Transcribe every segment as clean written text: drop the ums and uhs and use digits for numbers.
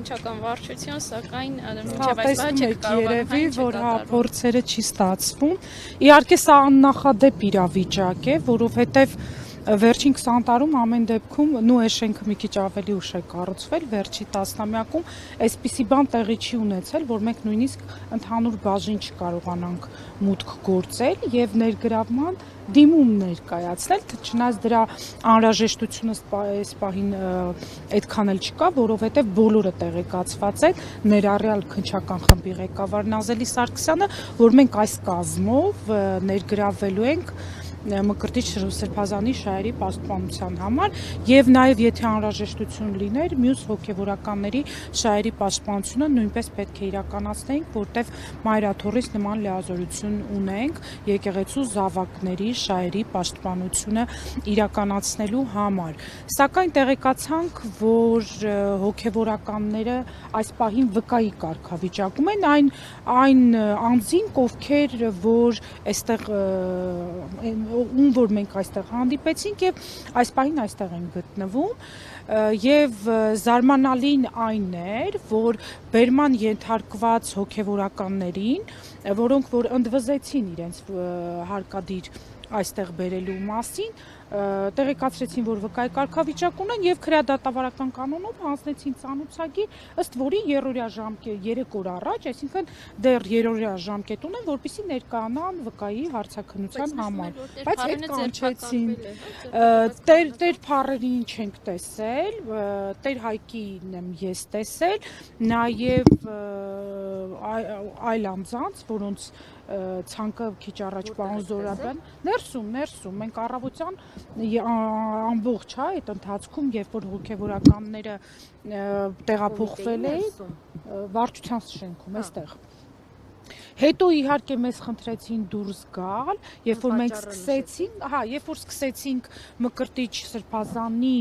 քննչական վարչություն, սակայն մինչև այս պահը չեք կարողանում երևի, որ փորձերը չի ստացվում։ Իհարկե սա աննախադեպ իրավիճակ է, որովհետև վերջին 20 տարում ամեն դեպքում այս շենքը մի քիչ ավելի ուշ է կառուցվել, վերջի տասնամյակում այսպիսի բան տեղի չի ունեցել, որ մենք նույնիսկ ընդհանուր բաժին չկարողանանք մուտք գործել եւ ներգրավման դիմում ներկայացնել, չնայած դրա անհրաժեշտությունը այս պահին այդքան էլ չկա, որովհետեւ բոլորը տեղեկացված են, ներառյալ քննչական խմբի ղեկավար Նազելի Սարգսյանը, որ մենք այս կազմով ներգրավվելու ենք Մկրտիչ Սրբազանի շահերի պաշտպանության համար եւ նաեւ եթե անհրաժեշտություն լիներ մյուս հոգեվորականների շահերի պաշտպանությունը նույնպես պետք է իրականացնենք, որտեղ մայրաթորից նման լիազորություն ունենք եկեղեցու զավակների շահերի պաշտպանությունը իրականացնելու համար։ Սակայն տեղեկացանք, որ հոգեվորականները այս պահին վկայի կարգավիճակում են այն անձինք, ովքեր որ այստեղ ում որ մենք այստեղ հանդիպեցինք եւ այս պահին այստեղ են գտնվում եւ զարմանալին այն էր, որ բերման ենթարկված հոգեվորականներին, որոնք որ ընդվզեցին իրենց հարկադիր այստեղ բերելու մասին, տեղեկացրեցին, որ վկայի կարգավիճակ ունեն եւ քրեադատավարական կանոնով հանձնեցին ցանուցագիր, ըստ որի երրորդյա ժամկետ 3 օր առաջ, այսինքն դեռ երրորդյա ժամկետ ունեն, որպեսզի ներկայանան վկայի հարցաքննության համար, բայց հետ կանչեցին։ Տեր Փարերին չենք տեսել, Տեր Հայկին եմ ես տեսել, նաեւ այլ անձանց, որոնց ցանկը քիչ առաջ պարոն Զորաբյան ներսում մենք առավոտյան ամբողջ այդ ընթացքում երբ որ հոգեվորականները տեղափոխվել էին վարչության շենքում այստեղ Հետո իհարկե մեզ խնդրեցին դուրս գալ, երբ որ մենք սկսեցինք Մկրտիչ Սրբազանի,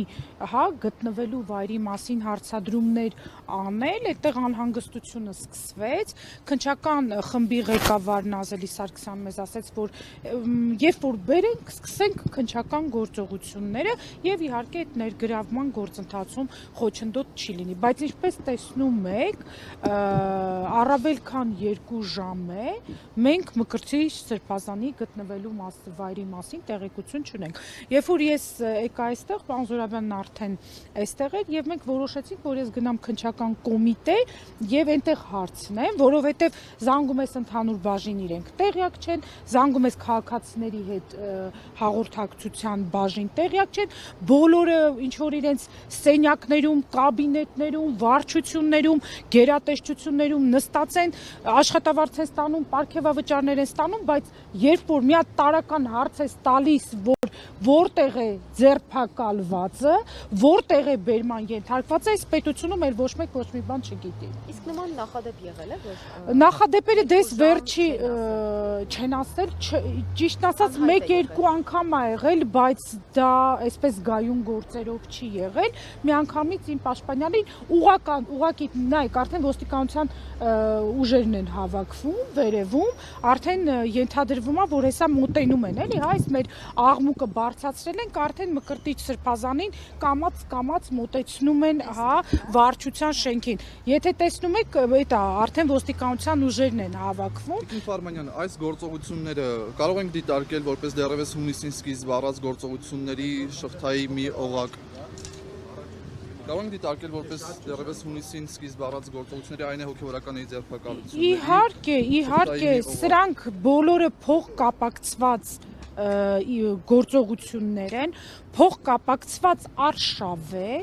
գտնվելու վայրի մասին հարցադրումներ անել, այդտեղ անհանգստությունը սկսվեց, քննչական խմբի ղեկավար Նազելի Սարգսյանը մեզ ասաց, որ երբ որ բերենք, սկսենք քննչական գործողությունները եւ իհարկե այդ ներգրավման գործընթացում խոչընդոտ չի լինի, բայց ինչպես տեսնում եք, առավել քան 2 ժամ է, մենք Մկրտիչ Սրբազանի գտնվելու վայրի մասին տեղեկություն չունենք։ Երբ որ ես եկա այստեղ, պարոն Զորաբյանն արդեն այստեղ էր եւ մենք որոշեցինք, որ ես գնամ քննչական կոմիտե եւ այնտեղ հարցնեմ, որովհետեւ զանգում ես ընդհանուր բաժին իրենք տեղյակ չեն, զանգում ես քաղաքացիների հետ հաղորդակցության բաժին տեղյակ չեն, բոլորը ինչ որ իրենց սենյակներում, կաբինետներում, վարչություններում, գերատեսչություններում նստած են, աշխատավարձ են ստանում, պարգևավճարներ են ստանում, բայց երբ որ մի հատ տարական հարց է տալիս, որտեղ է ձերբակալվածը, որտեղ է բերման ենթարկվածը, այս պետությունում էլ ոչ մի բան չգիտի։ Իսկ նման նախադեպ եղել է, որ նախադեպերը դες վերջի չեն ասել, ճիշտ ասած 1-2 անգամ ա եղել, բայց դա այսպես գայուն գործերով չի եղել։ Միանգամից իմ պաշտպանյանին ուղղակի նայեք, արդեն ոստիկանության ուժերն են հավաքվում, վերևում, արդեն ենթադրվում է, որ հեսա մոտենում են, էլի, այս մեր աղմուկը բարձրացրել ենք, արդեն Մկրտիչ Սրբազանին կամաց մոտեցնում են, վարչության շենքին։ Եթե տեսնում եք, արդեն ոստիկանության ուժերն են հավաքվում։ Տիկին Ֆարմանյան, այս գործողությունները կարող ենք դիտարկել որպես դեռևս հունիսին սկիզբ առած գործողությունների շղթայի մի օղակ։ Կարող ենք դիտարկել որպես դեռևս հունիսին սկիզբ առած գործողությունների այն է հոգեվորականների ձերբակալությունների։ Իհարկե, սրանք բոլորը փոխկապակցված գործողություններ են, փոխկապակցված արշավ է,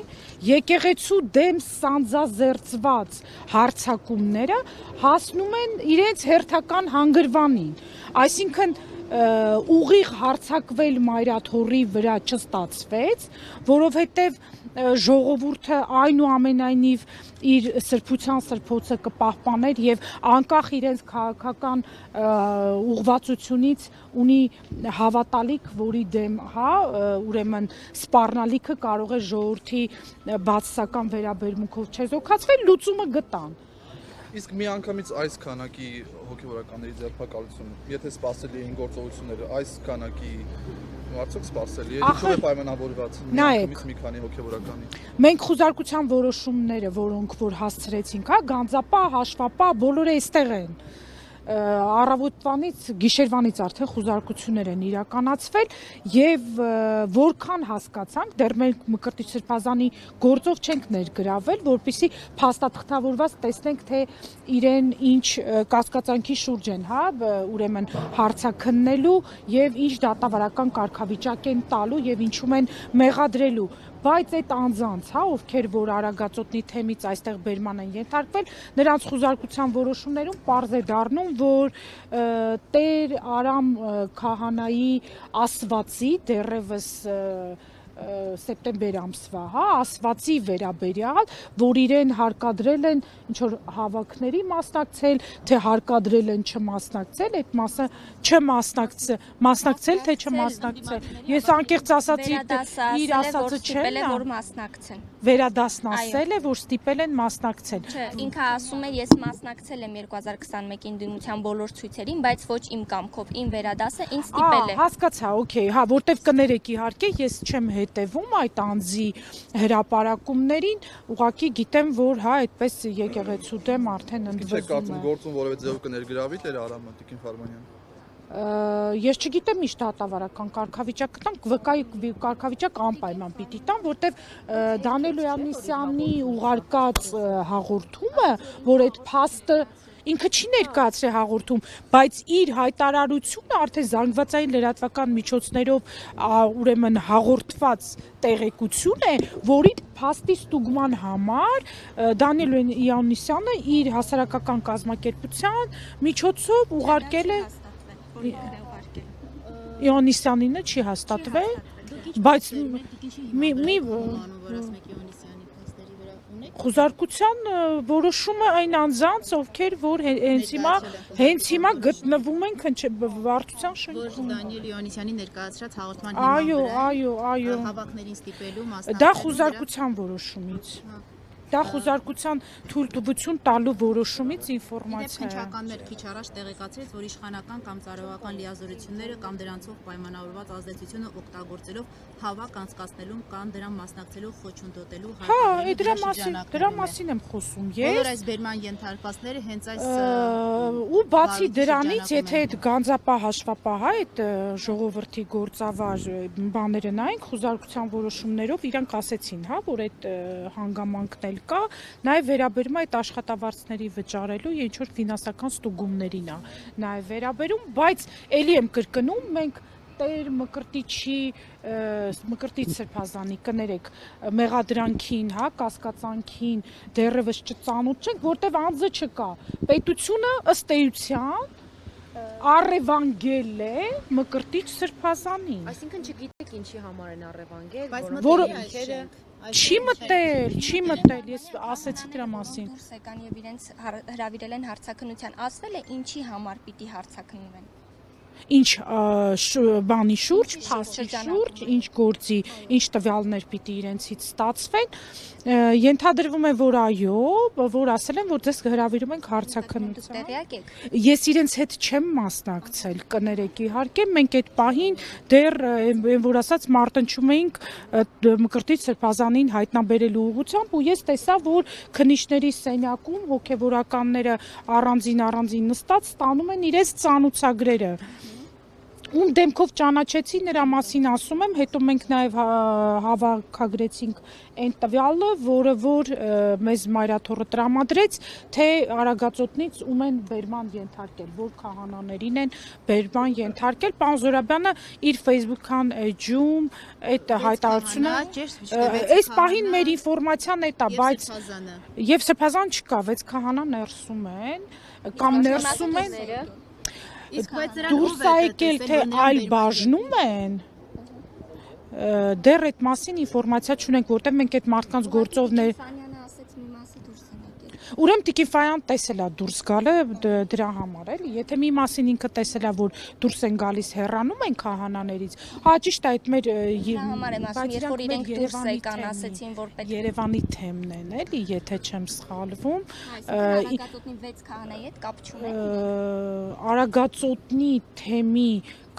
եկեղեցու դեմ սանձազերծված հարձակումները հասնում են իրենց հերթական հանգրվանին, այսինքն ուղիղ հարձակվել մայրաթորի վրա չստացվեց, որովհետև ժողովուրդը այնուամենայնիվ իր սրբության սրբոցը կպահպաներ եւ անկախ իրենց քաղաքական ուղղվածությունից ունի հավատալիք, որի դեմ, ուրեմն սպառնալիքը կարող է ժողովրդի բացասական վերաբերմունքով չեզոքացվել, լուծումը գտան։ Իսկ միանգամից այս քանակի հոգևորականների ձերբակալությունը, եթե սպասելի էին գործողությունները, այս քանակի արդյոք սպասելի է, ինչու է պայմանավորված միանգամից մի քանի հոգևորականի։ Մենք խուզարկության որոշումները, որոնք որ հասցրեցինք, հա, գանձապահ, հաշվապահ, բոլորը այստեղ են։ Առավոտվանից, գիշերվանից արդեն խուզարկություններ են իրականացվել եւ որքան հասկացանք, դեռ մենք Մկրտիչ Սրբազանի գործով չենք ներգրավել, որպեսզի փաստաթղթավորված տեսնենք, թե իրեն ինչ կասկածանքի շուրջ են, հա, ուրեմն հարցաքննելու եւ ինչ դատավարական կարգավիճակ են տալու եւ ինչում են մեղադրելու։ Բայց այդ անձանց, հա, ովքեր որ Արագածոտնի թեմից այստեղ բերման են ենթարկվել, նրանց խուզարկության որոշումներում պարզ է դառնում, որ Տեր Արամ քահանայի ասվածի դեռևս սեպտեմբեր ամսվա, հա, ասվածի վերաբերյալ, որ իրեն հարկադրել են ինչ որ հավաքների մասնակցել, թե հարկադրել են չմասնակցել, այդ մասը մասնակցել, թե չմասնակցել։ Ես անկեղծ ասացի, իր ասածը չեն, որ մասնակցեն։ Վերադասնասել է, որ ստիպել են մասնակցել։ Չէ, ինքը ասում է, ես մասնակցել եմ 2021-ին դիմության բոլոր ցույցերին, բայց ոչ իմ կամքով, իմ վերադասը ինձ ստիպել է։ Հասկացա, օքեյ, հա, որտեվ կներեք իհարկե, ես չեմ հետևում այդ անձի հրապարակումներին, ուղղակի գիտեմ, որ հա, այդպես եկեղեցու դեմ արդեն ընդվզում է։ Չէ, կարծում գործում որևէ ձև կներգրավի Տեր Արամը Տիկին Ֆարմանյան։ Ես չգիտեմ ինչ դատավարական կարգավիճակ կտան, վկայի կարգավիճակ անպայման պիտի տան, որտեվ Դանիել Հովհաննիսյանի ուղարկած հաղորդումը, որ այդ փաստը ինքը չի ներկայացրել հաղորդում, բայց իր հայտարարությունը արդեն զանգվածային լրատվական միջոցներով ուրեմն հաղորդված տեղեկություն է, որի փաստի ստուգման համար Դանիել Հովհաննիսյանը իր հասարակական կազմակերպության միջոցով ուղարկել է Իոնիսյանինը չի հաստատվել, բայց խուզարկության որոշումը այն անձանց, ովքեր որ հենց հիմա գտնվում են վարչության շենքում։ Որ Դանիել Իոնիսյանի ներկայացրած հաղորդման Այո, հավաքներին ստիպելու դա խուզարկության որոշումից։ Դա խուզարկության թույլտվություն տալու որոշումից ինֆորմացիա է։ Քննչականներ քիչ առաջ տեղեկացրեց, որ իշխանական կամ ծառայողական լիազորությունները կամ դրանցով պայմանավորված ազդեցությունը օգտագործելով հավաք անցկացնելուն կամ դրան մասնակցելու խոչընդոտելու դրա մասին եմ խոսում ես։ Բոլոր այս բերման ենթարկվածները հենց այս ու բացի դրանից, եթե այդ գանձապահ հաշվապահ այդ ժողովրդի գործավար բաները նայենք, խուզարկության որոշումներով իրանք ասեցին, հա, որ այդ հանգամանքն կա, նաև վերաբերում է այդ աշխատավարձների վճարելու ինչ որ ֆինանսական ստուգումներին է նաև վերաբերում, բայց ելի եմ կրկնում, մենք Տեր Մկրտիչ Սրբազանի կներեք մեղադրանքին, հա, կասկածանքին դեռևս չծանոթ չենք, որտեվ անձը չկա։ Պետությունը ըստ էության առևանգել է Մկրտիչ Սրբազանին։ Այսինքն չգիտեք ինչի համար են առևանգել, չի մտել, ես ասեցի դրա մասին։ Դուրս եկան եւ իրենց հրավիրել են հարցաքննության, ասվել է ինչի համար պիտի հարցաքննվեն։ Ինչ բանի շուրջ, փաստի շուրջ, ինչ գործի, ինչ տվյալներ պիտի իրենցից ստացվեն, ենթադրվում է, որ այո, որ ասել են, որ ձեզ հրավիրում ենք հարցաքննության։ Ես իրենց հետ չեմ մասնակցել, կներեք իհարկե, մենք այդ պահին դեռ որ ասած մարտնչում էինք Մկրտիչ Սրբազանին հայտնաբերելու ուղղությամբ ու ես տեսա, որ քննիչների սենյակում հոգևորականները առանձին նստած ստանում են իրենց ծանուցագրերը։ Ում դեմքով ճանաչեցի նրա մասին ասում եմ, հետո մենք նաև հավաքագրեցինք այն տվյալը, որը որ մեզ Մայրաթոռը տրամադրեց, թե Արագածոտնից ում են բերման ենթարկել, որ քահանաներին են բերման ենթարկել։ Պարոն Զորաբյանը իր Facebook-ան էջում այդ հայտարարությունը այս պահին մեր ինֆորմացիան է դա, բայց եւ Սրբազան չկա, 6 քահանա ներսում են կամ ներսում են դուրս եկել, թե այլ բաժնում են, դեռ այդ մասին ինֆորմացիա չունենք, որտեղ մենք այդ մարդկանց գործով Ուրեմն Տիկին Ֆայան տեսել է դուրս գալը դրա համար էլի, եթե մի մասին ինքը տեսել է, որ դուրս են գալիս հեռանում են քահանաներից, հա ճիշտ է, այդ մեր Դրա համար եմ ասում, երբ որ իրենք դուրս եկան, ասեցին, որ պետք է Երևանի թեմն են, էլի, եթե չեմ սխալվում, Արագածոտնի 6 քահանայի հետ կապ չունի։ Արագածոտնի թեմի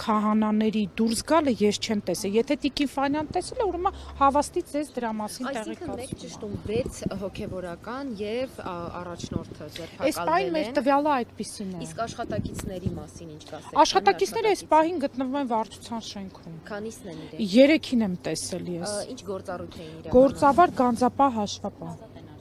քահանաների դուրս գալը ես չեմ տեսել։ Եթե Տիկին Ֆանյան տեսել է, ուրեմն հավաստի ձեզ դրա մասին Այսինքն մեկ ճշտում 6 հոգևորական եւ առաջնորդը Այս պահին մեր ձերբակալվել են։ տվյալը այդպեսին է։ Իսկ աշխատակիցների մասին ինչ կասեք։ Աշխատակիցները այս պահին գտնվում են վարչության շենքում։ Քանիսն են իրենք։ 3-ին եմ տեսել ես։ Ինչ գործառույթ էին իրականացնում։ Գործավար Գանձապահ հաշվապահ։